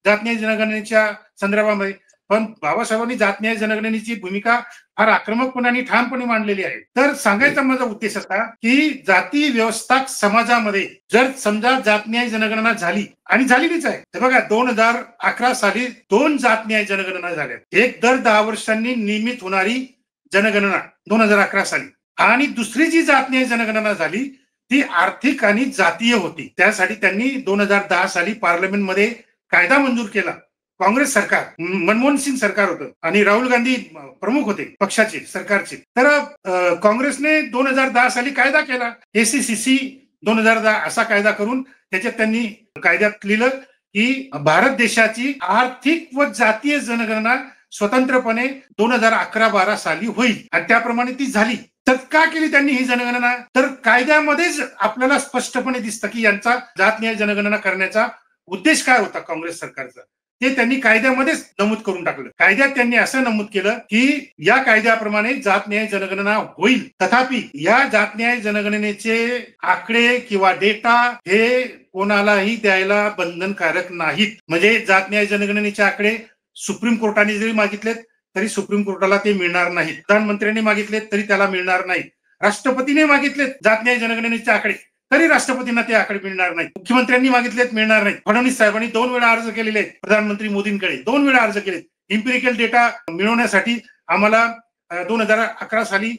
जात न्याय जनगणनेच्या संदर्भामध्ये, पण बाबासाहेबांनी जात न्याय जनगणनेची भूमिका फार आक्रमकपणे आणि ठामपणे मांडलेली आहे. तर सांगायचा माझा उद्देश असा की जाती व्यवस्था समाजामध्ये जर समजा जात न्याय जनगणना झाली, आणि झालेलीच आहे, तर बघा 2011 साली 2 जात न्याय जनगणना झाल्या. एक दर 10 वर्षांनी नियमित होणारी जनगणना 2011 साली, आणि दुसरी जी जात न्याय जनगणना झाली ती आर्थिक आणि जातीय होती. त्यासाठी त्यांनी 2010 साली पार्लमेंटमध्ये कायदा मंजूर केला. काँग्रेस सरकार, मनमोहन सिंग सरकार होतं आणि राहुल गांधी प्रमुख होते पक्षाचे, सरकारचे. तर काँग्रेसने 2010 साली कायदा केला, ACCC 2010 असा कायदा करून त्याच्यात त्यांनी कायद्यात लिहिलं की भारत देशाची आर्थिक व जातीय जनगणना स्वतंत्रपणे 2011-12 साली होईल, आणि त्याप्रमाणे ती झाली. तर का केली त्यांनी ही जनगणना, तर कायद्यामध्येच आपल्याला स्पष्टपणे दिसतं की यांचा जात न्याय जनगणना करण्याचा उद्देश काय होता काँग्रेस सरकारचा, ते त्यांनी कायद्यामध्येच नमूद करून टाकलं. कायद्यात त्यांनी असं नमूद केलं की या कायद्याप्रमाणे जात न्याय जनगणना होईल, तथापि या जात न्याय जनगणनेचे आकडे किंवा डेटा हे कोणालाही द्यायला बंधनकारक नाहीत. म्हणजे जात न्याय जनगणनेचे आकडे सुप्रीम कोर्टाने जरी मागितलेत तरी सुप्रीम कोर्टाला ते मिळणार नाहीत, प्रधानमंत्र्यांनी मागितलेत तरी त्याला मिळणार नाही, राष्ट्रपतीने मागितलेत जात न्याय जनगणनेचे आकडे तरी राष्ट्रपतींना ते आकडे मिळणार नाही, मुख्यमंत्र्यांनी मागितलेत मिळणार नाही. फडणवीस साहेबांनी 2 वेळा अर्ज केलेले आहेत प्रधानमंत्री मोदींकडे, 2 वेळा अर्ज केलेत इम्पिरिकल डेटा मिळवण्यासाठी आम्हाला 2011 साली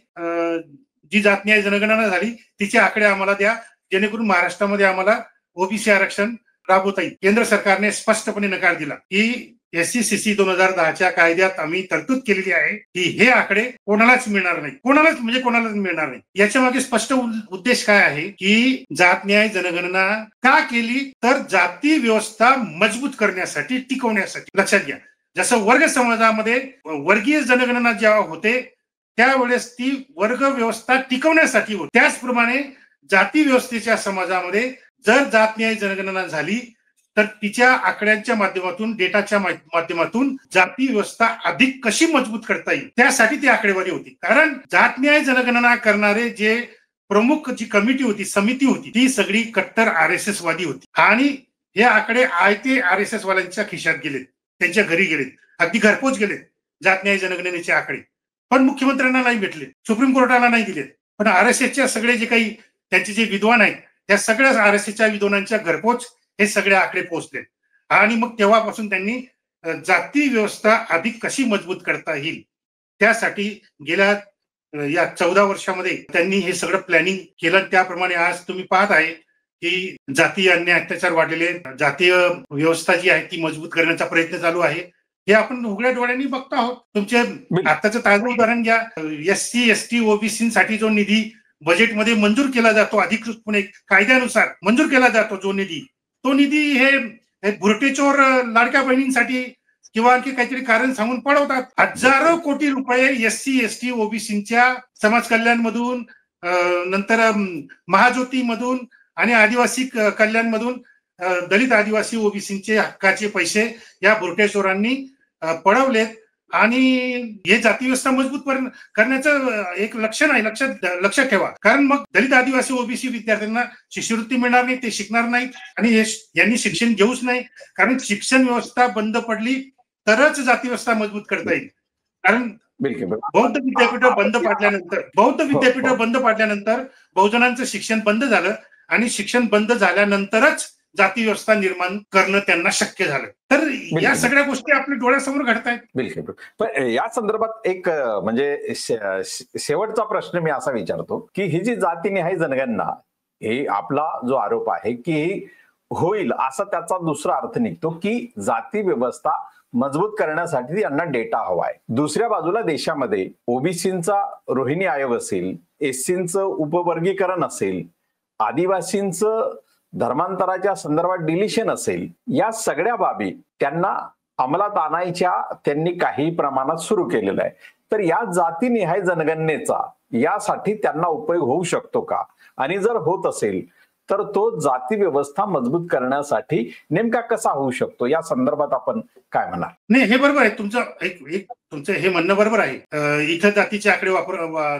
जी जात न्याय जनगणना झाली तिचे आकडे आम्हाला द्या, जेणेकरून महाराष्ट्रामध्ये आम्हाला ओबीसी आरक्षण राबवता येईल. केंद्र सरकारने स्पष्टपणे नकार दिला की SC-CC 2010च्या कायद्यात आम्ही तरतूद केलेली आहे की हे आकडे कोणालाच मिळणार नाही, कोणालाच मिळणार नाही. याच्या मागे स्पष्ट उद्देश काय आहे की जात न्याय जनगणना का केली, तर जाती व्यवस्था मजबूत करण्यासाठी, टिकवण्यासाठी. लक्षात घ्या, जसं वर्ग समाजामध्ये वर्गीय जनगणना जेव्हा होते त्यावेळेस ती वर्ग व्यवस्था टिकवण्यासाठी होते, त्याचप्रमाणे जाती व्यवस्थेच्या समाजामध्ये जर जात न्याय जनगणना झाली तर तिच्या आकड्यांच्या माध्यमातून, डेटाच्या माध्यमातून जाती व्यवस्था अधिक कशी मजबूत करता येईल त्यासाठी ती आकडेवारी होती. कारण जात न्याय जनगणना करणारे जे प्रमुख जी कमिटी होती, समिती होती, ती सगळी कट्टर RSS वादी होती आणि हे आकडे आयते RSS वाल्यांच्या खिशात गेलेत, त्यांच्या घरी गेलेत, अगदी घरपोच गेलेत जात न्याय जनगणनेचे आकडे. पण मुख्यमंत्र्यांना नाही भेटले, सुप्रीम कोर्टाला नाही दिलेत, पण RSSच्या सगळे जे काही त्यांचे जे विद्वान आहेत त्या सगळ्या RSSच्या विद्वानांच्या घरपोच हे सगळे आकडे पोहोचले. आणि मग तेव्हापासून त्यांनी जाती व्यवस्था अधिक कशी मजबूत करता येईल त्यासाठी गेल्या या 14 वर्षामध्ये त्यांनी हे सगळं प्लॅनिंग केलं. त्याप्रमाणे आज तुम्ही पाहत आहे की जातीय अन्याय अत्याचार वाढलेले, जातीय व्यवस्था जी आहे ती मजबूत करण्याचा प्रयत्न चालू आहे. हे आपण उघड्या डोळ्यांनी बघतो आहोत. तुमचे आताचं ताजं उदाहरण घ्या, SC, ST, OBC जो निधी बजेटमध्ये मंजूर केला जातो, अधिकृतपणे कायद्यानुसार मंजूर केला जातो जो निधी, तो निधी हे भुरटेचोर लाडक्या बहिणींसाठी किंवा आणखी काहीतरी कारण सांगून पळवतात. हजारो कोटी रुपये SC, ST, OBCच्या समाज कल्याण मधून, नंतर महाज्योती मधून आणि आदिवासी कल्याण मधून दलित आदिवासी OBCचे हक्काचे पैसे या भुरटेचोरांनी पळवलेत. आणि हे जाती व्यवस्था मजबूत करण्याचं एक लक्षण आहे, लक्षात ठेवा. कारण मग दलित आदिवासी OBC विद्यार्थ्यांना शिष्यवृत्ती मिळणार नाही, ते शिकणार नाहीत आणि यांनी शिक्षण घेऊच नाही. कारण शिक्षण व्यवस्था बंद पडली तरच जाती व्यवस्था मजबूत करता येईल. कारण बौद्ध विद्यापीठ बंद पाडल्यानंतर बहुजनांचं शिक्षण बंद झालं आणि शिक्षण बंद झाल्यानंतरच जाती व्यवस्था निर्माण करणं त्यांना शक्य झालं. तर या सगळ्या गोष्टी आपल्या डोळ्यासमोर घडतायत. बिलकुल. पण या संदर्भात एक म्हणजे शेवटचा प्रश्न मी असा विचारतो की ही जी जातीनिहाय जनगणना, हे आपला जो आरोप आहे की होईल असा त्याचा दुसरा अर्थ निघतो की जाती व्यवस्था मजबूत करण्यासाठी यांना डेटा हवाय. दुसऱ्या बाजूला देशामध्ये ओबीसींचा रोहिणी आयोग असेल, एससींचं उपवर्गीकरण असेल, आदिवासींचं धर्मांतराच्या संदर्भात डिलिशन असेल, या सगळ्या बाबी त्यांना अंमलात आणायच्या त्यांनी काही प्रमाणात सुरू केलेलं आहे. तर या जातीनिहाय जनगणनेचा यासाठी त्यांना उपयोग होऊ शकतो का, आणि जर होत असेल तर तो जाती व्यवस्था मजबूत करण्यासाठी नेमका कसा होऊ शकतो, या संदर्भात आपण काय म्हणाल? नाही, हे बरोबर आहे तुमचं, तुमचं हे म्हणणं बरोबर आहे. इथं जातीचे आकडे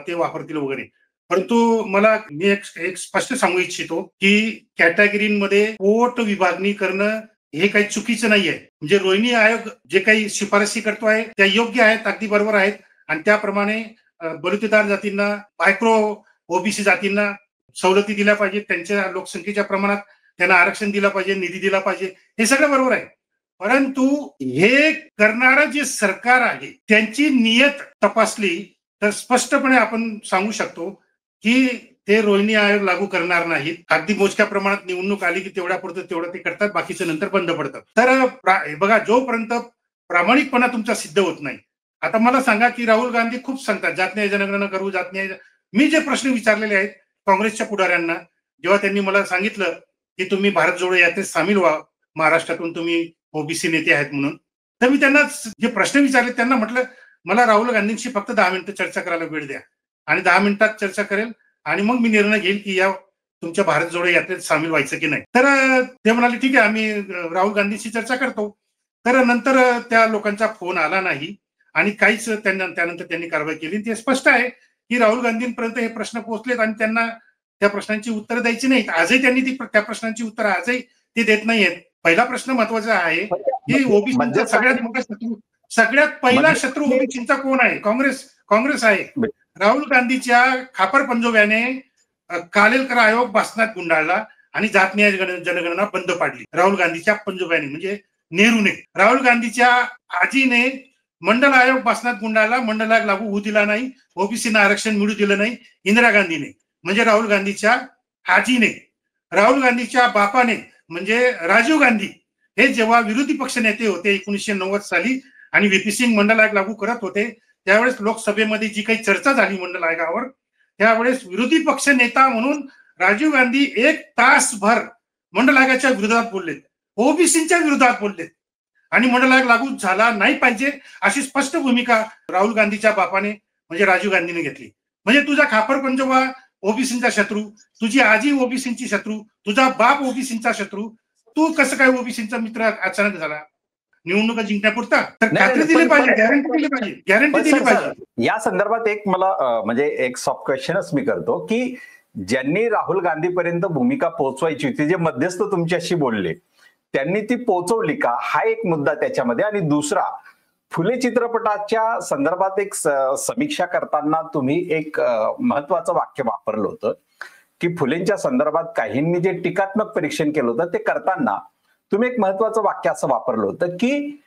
ते वापरतील वगैरे, परंतु मी एक स्पष्ट सांगू इच्छितो की कॅटेगरीमध्ये पोट विभागणी करणं हे काही चुकीचं नाहीये. म्हणजे रोहिणी आयोग जे काही शिफारसी करतो आहे त्या योग्य आहेत, अगदी बरोबर आहेत. आणि त्याप्रमाणे बलुतेदार जातींना, मायक्रो ओबीसी जातींना सवलती दिल्या पाहिजेत, त्यांच्या लोकसंख्येच्या प्रमाणात त्यांना आरक्षण दिलं पाहिजे, निधी दिला पाहिजे, हे सगळं बरोबर आहे. परंतु हे करणारं जे सरकार आहे त्यांची नियत तपासली तर स्पष्टपणे आपण सांगू शकतो की ते रोहिणी आयोग लागू करणार नाहीत. अगदी मोजक्या प्रमाणात निवडणूक आली की तेवढं ते करतात, बाकीचं नंतर बंद पडतात. तर बघा, जोपर्यंत प्रामाणिकपणा तुमचा सिद्ध होत नाही. आता मला सांगा की राहुल गांधी खूप सांगतात जात न्याय जनगणना करू, जात न्याय. मी जे प्रश्न विचारलेले आहेत काँग्रेसच्या पुढाऱ्यांना, जेव्हा त्यांनी मला सांगितलं की तुम्ही भारत जोडो यात्रेत सामील व्हा, महाराष्ट्रातून तुम्ही ओबीसी नेते आहेत म्हणून, तर मी त्यांना जे प्रश्न विचारले त्यांना म्हटलं मला राहुल गांधींशी फक्त 10 मिनिटं चर्चा करायला वेळ द्या आणि 10 मिनिटात चर्चा करेल आणि मग मी निर्णय घेईल की या तुमच्या भारत जोडो यात्रेत सामील व्हायचं की नाही. तर ते म्हणाले ठीक आहे, आम्ही राहुल गांधींशी चर्चा करतो. तर नंतर त्या लोकांचा फोन आला नाही आणि काहीच त्यानंतर त्यांनी कारवाई केली. ते स्पष्ट आहे की राहुल गांधींपर्यंत हे प्रश्न पोहोचलेत आणि त्यांना त्या प्रश्नांची उत्तरं द्यायची नाहीत. आजही त्यांनी त्या प्रश्नांची उत्तरं आजही ते देत नाहीयेत. पहिला प्रश्न महत्वाचा आहे की ओबीसीचा सगळ्यात मोठा शत्रू, सगळ्यात पहिला शत्रू ओबीसीचा कोण आहे? काँग्रेस आहे. राहुल गांधीच्या खापर पंजोब्याने कालेलकर आयोग भाषणात गुंडाळला आणि जात न्याय जनगणना बंद पाडली. राहुल गांधीच्या पंजोब्याने म्हणजे नेहरूने, राहुल गांधीच्या आजीने मंडल आयोग बसनात गुंडाला मंडल आयोग लागू होऊ दिला नाही, ओबीसीना आरक्षण मिळू दिलं नाही इंदिरा गांधीने, म्हणजे राहुल गांधीच्या आजीने, राहुल गांधीच्या बापाने म्हणजे राजीव गांधी हे जेव्हा विरोधी पक्ष नेते होते 1990 साली आणि व्हीपी सिंग मंडल आयोग लागू करत होते, त्यावेळेस लोकसभेमध्ये जी काही चर्चा झाली मंडल आयोगावर, त्यावेळेस विरोधी पक्ष नेता म्हणून राजीव गांधी 1 तासभर मंडल आयोगाच्या विरोधात बोललेत, ओबीसीच्या विरोधात बोललेत आणि मंडल आयोग लागू झाला नाही पाहिजे अशी स्पष्ट भूमिका राहुल गांधीच्या बापाने म्हणजे राजीव गांधीने घेतली. म्हणजे तुझा खापर पंजोबा ओबीसीचा शत्रू, तुझी आजी ओबीसीची शत्रू, तुझा बाप ओबीसीचा शत्रू, तू कसं काय ओबीसीचा मित्र अचानक झाला निवडणुका जिंकण्यापुरता? तर खात्री दिली पाहिजे, गॅरंटी दिली पाहिजे, गॅरंटी दिली पाहिजे. या संदर्भात एक मला म्हणजे एक सॉफ्ट क्वेश्चनच मी करतो की ज्यांनी राहुल गांधीपर्यंत भूमिका पोहोचवायची होती, जे मध्यस्थ तुमच्याशी बोलले, त्यांनी ती पोहोचवली का, हा एक मुद्दा त्याच्यामध्ये. आणि दुसरा, फुले चित्रपटाच्या संदर्भात एक समीक्षा करताना तुम्ही एक महत्वाचं वाक्य वापरलं होतं की फुलेंच्या संदर्भात काहींनी जे टीकात्मक परीक्षण केलं होतं ते करताना तुम्ही एक महत्वाचं वाक्य असं वापरलं होतं की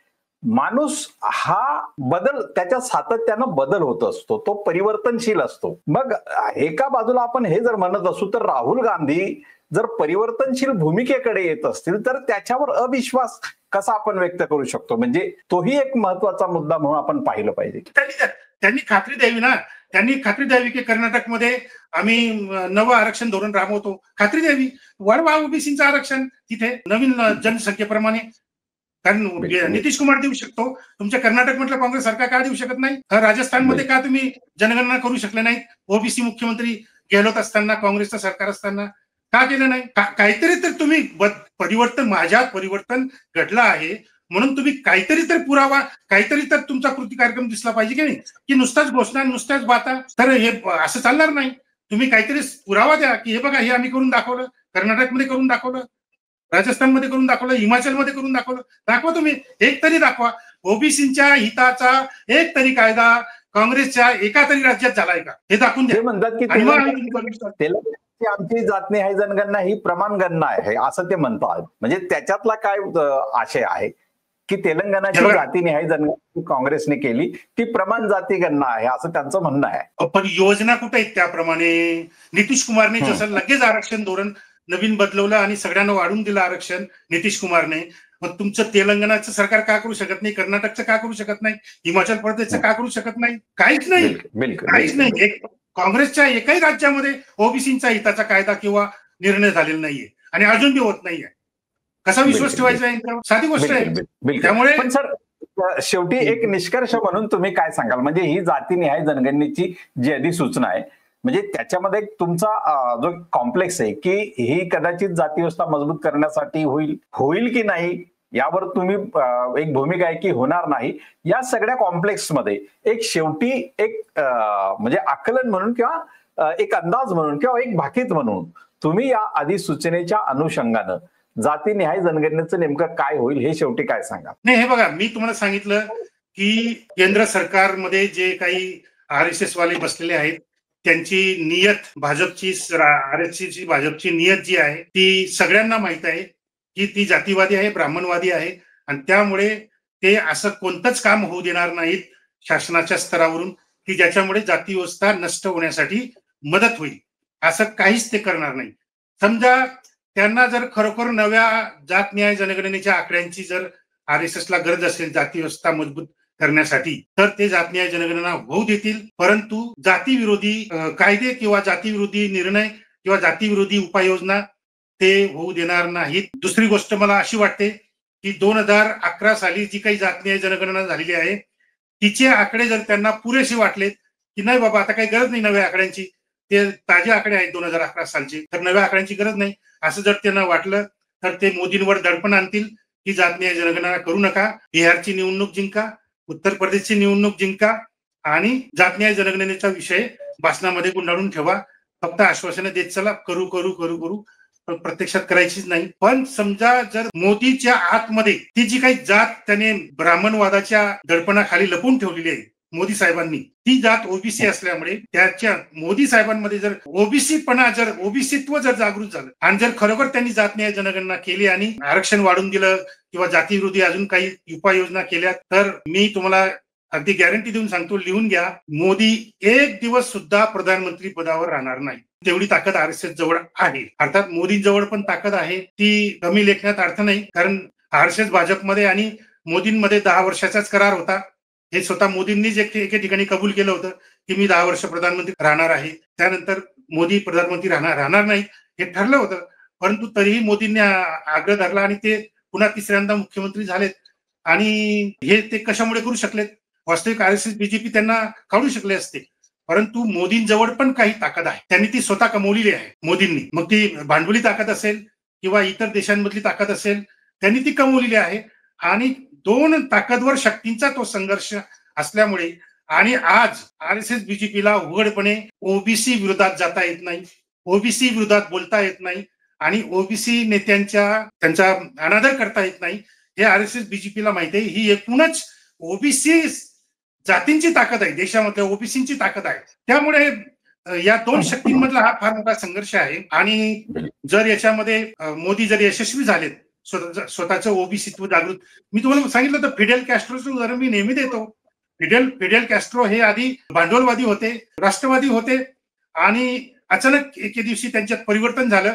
माणूस हा बदल, त्याच्या सातत्यानं बदल होत असतो, तो परिवर्तनशील असतो. मग एका बाजूला आपण हे जर म्हणत असू तर राहुल गांधी जर परिवर्तनशील भूमिकेकडे येत असतील तर त्याच्यावर अविश्वास कसा आपण व्यक्त करू शकतो, म्हणजे तोही एक महत्वाचा मुद्दा म्हणून आपण पाहिलं पाहिजे. त्यांनी खात्री द्यावी ना, त्यांनी खात्री द्यावी की कर्नाटकमध्ये आम्ही नवं आरक्षण धोरण राबवतो, खात्री द्यावी, वाढवा ओबीसीचं आरक्षण तिथे नवीन जनसंख्येप्रमाणे. कारण नितीश कुमार देऊ शकतो, तुमच्या कर्नाटक म्हटलं काँग्रेस सरकार का देऊ शकत नाही? राजस्थानमध्ये का तुम्ही जनगणना करू शकले नाही? ओबीसी मुख्यमंत्री गेहलोत असताना, काँग्रेसचं सरकार असताना का केलं नाही? काहीतरी तर तुम्ही परिवर्तन, माझ्यात परिवर्तन घडलं आहे म्हणून तुम्ही काहीतरी तर पुरावा, काहीतरी तर तुमचा कृती कार्यक्रम दिसला पाहिजे की नाही, की नुसताच घोषणा, नुसत्याच बाता, तर हे असं चालणार नाही. तुम्ही काहीतरी पुरावा द्या की हे बघा, हे आम्ही करून दाखवलं, कर्नाटकमध्ये करून दाखवलं, राजस्थानमध्ये करून दाखवलं, हिमाचलमध्ये करून दाखवलं, दाखवा तुम्ही, एक तरी दाखवा. ओबीसीच्या हिताचा एक तरी कायदा काँग्रेसच्या एका तरी राज्यात झालाय का, हे दाखवून द्या. म्हणतात की आमची जात निहाय जनगणना ही प्रमाण गणना आहे असं ते म्हणतात, म्हणजे त्याच्यातला काय आशय आहे की तेलंगणाची जातीनिहाय जनगणना काँग्रेसने केली, ती प्रमाण जाती गणना आहे असं त्यांचं म्हणणं आहे. पण योजना कुठे आहेत त्याप्रमाणे? नितीश कुमारने जसं लगेच आरक्षण धोरण नवीन बदलवलं आणि सगळ्यांना वाढून दिलं आरक्षण नितीश कुमारने, मग तुमचं तेलंगणाचं सरकार का करू शकत नाही? कर्नाटकचं का करू शकत नाही? हिमाचल प्रदेशचं का करू शकत नाही? काहीच नाही, काहीच नाही. काँग्रेसच्या एकाही राज्यामध्ये ओबीसीचा हिताचा कायदा किंवा निर्णय झालेला नाहीये आणि अजून बी होत नाहीये. कसा विश्वास ठेवायचा आहे? साधी गोष्ट आहे. त्यामुळे पण सर, शेवटी एक निष्कर्ष म्हणून तुम्ही काय सांगाल, म्हणजे ही जातीनिहाय जनगणनेची जी अधिसूचना आहे, म्हणजे त्याच्यामध्ये तुमचा जो कॉम्प्लेक्स आहे की ही कदाचित जाती व्यवस्था मजबूत करण्यासाठी होईल की नाही यावर तुम्ही एक भूमिका आहे की होणार नाही, या सगळ्या कॉम्प्लेक्स मध्ये एक शेवटी एक म्हणजे आकलन म्हणून किंवा एक अंदाज म्हणून किंवा एक भाकीत म्हणून तुम्ही या अधिसूचनेच्या अनुषंगानं जातीनिहाय जनगणनेचं नेमकं काय होईल हे शेवटी काय सांगा? नाही, हे बघा, मी तुम्हाला सांगितलं की केंद्र सरकारमध्ये जे काही RSS वाले बसलेले आहेत त्यांची नियत, भाजपची RSSची भाजपची नियत जी आहे ती सगळ्यांना माहित आहे की ती जातीवादी आहे, ब्राह्मणवादी आहे आणि त्यामुळे ते असं कोणतंच काम होऊ देणार नाहीत शासनाच्या स्तरावरून की ज्याच्यामुळे जाती व्यवस्था नष्ट होण्यासाठी मदत होईल. असं काहीच ते करणार नाही. समजा त्यांना जर खरोखर नव्या जात न्याय जनगणनेच्या आकड्यांची जर RSSला गरज असेल जाती व्यवस्था मजबूत करण्यासाठी, तर ते जात न्याय जनगणना होऊ देतील, परंतु जातीविरोधी कायदे किंवा जातीविरोधी निर्णय किंवा जातीविरोधी उपाययोजना ते होऊ देणार नाहीत. दुसरी गोष्ट मला अशी वाटते की 2011 साली जी काही जात न्याय जनगणना झालेली आहे तिचे आकडे जर त्यांना पुरेसे वाटलेत की नाही बाबा आता काही गरज नाही नव्या आकड्यांची, ते ताजे आकडे आहेत 2011 सालचे, तर नव्या आकड्यांची गरज नाही असं जर त्यांना वाटलं तर ते मोदींवर दडपण आणतील की जात न्याय जनगणना करू नका, बिहारची निवडणूक जिंका, उत्तर प्रदेशची निवडणूक जिंका आणि जात न्याय जनगणनेचा विषय भाषणामध्ये गुंडाळून ठेवा, फक्त आश्वासनं देत चला, करू करू करू करू, प्रत्यक्षात करायचीच नाही. पण समजा जर मोदीच्या आतमध्ये ती जी काही जात त्याने ब्राह्मणवादाच्या दडपणाखाली लपून ठेवलेली आहे मोदी साहेबांनी, ती जात ओबीसी असल्यामुळे त्याच्या मोदी साहेबांमध्ये जर ओबीसीपणा, जर ओबीसीत्व जर जागृत झालं आणि जर खरोखर त्यांनी जात न्याय जनगणना केली आणि आरक्षण वाढून दिलं किंवा जातीविरोधी अजून काही उपाययोजना केल्या, तर मी तुम्हाला अगदी गॅरंटी देऊन सांगतो, लिहून घ्या, मोदी एक दिवस सुद्धा प्रधानमंत्री पदावर राहणार नाही. तेवढी ताकद आरएसएस जवळ आहे. अर्थात मोदींजवळ पण ताकद आहे, ती कमी लेखण्यात अर्थ नाही, कारण आरएसएस भाजपमध्ये आणि मोदींमध्ये 10 वर्षाचाच करार होता. हे स्वतः मोदींनीच एके ठिकाणी कबूल केलं होतं की मी 10 वर्ष प्रधानमंत्री राहणार आहे. त्यानंतर मोदी प्रधानमंत्री राहणार नाही हे ठरलं होतं. परंतु तरीही मोदींनी आग्रह धरला आणि ते पुन्हा तिसऱ्यांदा मुख्यमंत्री झालेत. आणि हे ते कशामुळे करू शकलेत? वास्तविक आरएसएस बीजेपी त्यांना काढू शकले असते, परंतु मोदींजवळ पण काही ताकद आहे, त्यांनी ती स्वतः कमवलेली आहे. मोदींनी, मग ती भांडवली ताकद असेल किंवा इतर देशांमधली ताकद असेल, त्यांनी ती कमवलेली आहे. आणि 2 ताकदवर शक्तींचा तो संघर्ष असल्यामुळे आणि आज आरएसएस बीजेपीला उघडपणे ओबीसी विरोधात जाता येत नाही, ओबीसी विरोधात बोलता येत नाही आणि ओबीसी त्यांचा अनादर करता येत नाही. हे आरएसएस बीजेपीला माहिती आहे. ही एकूणच ओबीसी जातींची ताकद आहे, देशामधल्या ओबीसींची ताकद आहे. त्यामुळे या 2 शक्तींमधला हा फार मोठा संघर्ष आहे. आणि जर याच्यामध्ये मोदी जर यशस्वी झालेत स्वतःचं ओबीसीत्व जागृत, मी तुम्हाला सांगितलं होतं फिडेल कॅस्ट्रोचं उदाहरण मी नेहमी देतो. फिडेल कॅस्ट्रो हे आधी भांडवलवादी होते, राष्ट्रवादी होते आणि अचानक एके दिवशी त्यांच्यात परिवर्तन झालं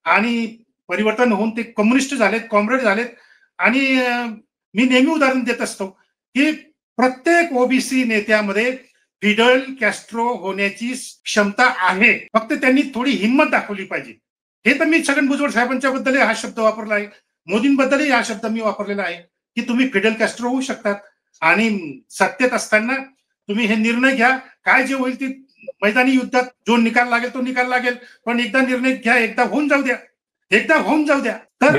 आणि परिवर्तन होऊन ते कम्युनिस्ट झालेत, कॉम्रेड झालेत. आणि मी नेहमी उदाहरण देत असतो की प्रत्येक ओबीसी नेत्यामध्ये फिडेल कॅस्ट्रो होण्याची क्षमता आहे, फक्त त्यांनी थोडी हिंमत दाखवली पाहिजे. हे तर मी छगन भुजबळ साहेबांच्या बद्दल हा शब्द वापरला आहे, मोदींबद्दलही हा शब्द मी वापरलेला आहे की तुम्ही फिडेल कॅस्ट्रो होऊ शकतात आणि सत्तेत असताना तुम्ही हे निर्णय घ्या. काय जे होईल ते मैदानी युद्धात जो निकाल लागेल तो निकाल लागेल, पण एकदा निर्णय घ्या, एकदा होऊन जाऊ द्या. तर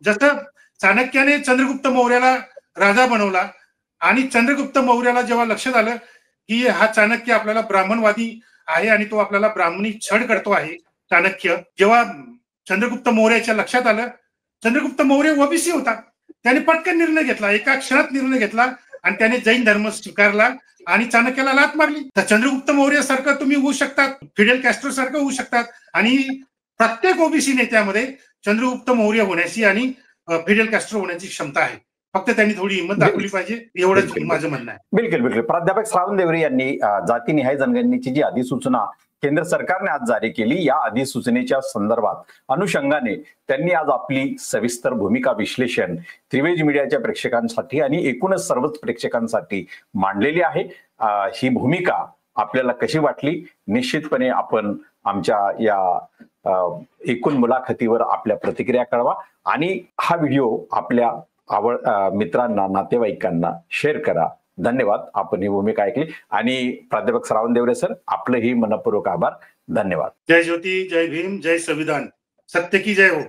जसं चाणक्याने चंद्रगुप्त मौर्याला राजा बनवला आणि चंद्रगुप्त मौर्याला जेव्हा लक्षात आलं की हा चाणक्य आपल्याला ब्राह्मणवादी आहे आणि तो आपल्याला ब्राह्मणी छळ करतो आहे, चाणक्य जेव्हा चंद्रगुप्त मौर्याच्या लक्षात आलं, चंद्रगुप्त मौर्य ओबीसी होता, त्याने पटकन निर्णय घेतला, एका क्षणात निर्णय घेतला आणि त्याने जैन धर्म स्वीकारला आणि चाणक्याला लाथ मारली. तर चंद्रगुप्त मौर्य सारखं तुम्ही होऊ शकतात, फिडेल कॅस्ट्रो सारखं होऊ शकतात. आणि प्रत्येक ओबीसी नेत्यामध्ये चंद्रगुप्त मौर्य होण्याची आणि फिडेल कॅस्ट्रो होण्याची क्षमता आहे, फक्त त्यांनी थोडी हिंमत दाखवली पाहिजे, एवढंच माझं म्हणणं आहे. बिलकुल. प्राध्यापक श्रावणदेवरे यांनी जातीनिहाय जनगणनेची जी अधिसूचना केंद्र सरकारने आज जारी केली, या अधिसूचनेच्या संदर्भात अनुषंगाने त्यांनी आज आपली सविस्तर भूमिका विश्लेषण त्रिवेज मीडियाच्या प्रेक्षकांसाठी आणि एकूणच सर्वच प्रेक्षकांसाठी मांडलेली आहे. ही भूमिका आपल्याला कशी वाटली, निश्चितपणे आपण आमच्या या एकूण मुलाखतीवर आपल्या प्रतिक्रिया कळवा आणि हा व्हिडिओ आपल्या मित्रांना, नातेवाईकांना शेअर करा. धन्यवाद, आपण ही भूमिका ऐकली. आणि प्राध्यापक श्रावणदेवरे सर, आपलंही मनपूर्वक आभार. धन्यवाद. जय ज्योती, जय भीम, जय संविधान, सत्य की जय हो.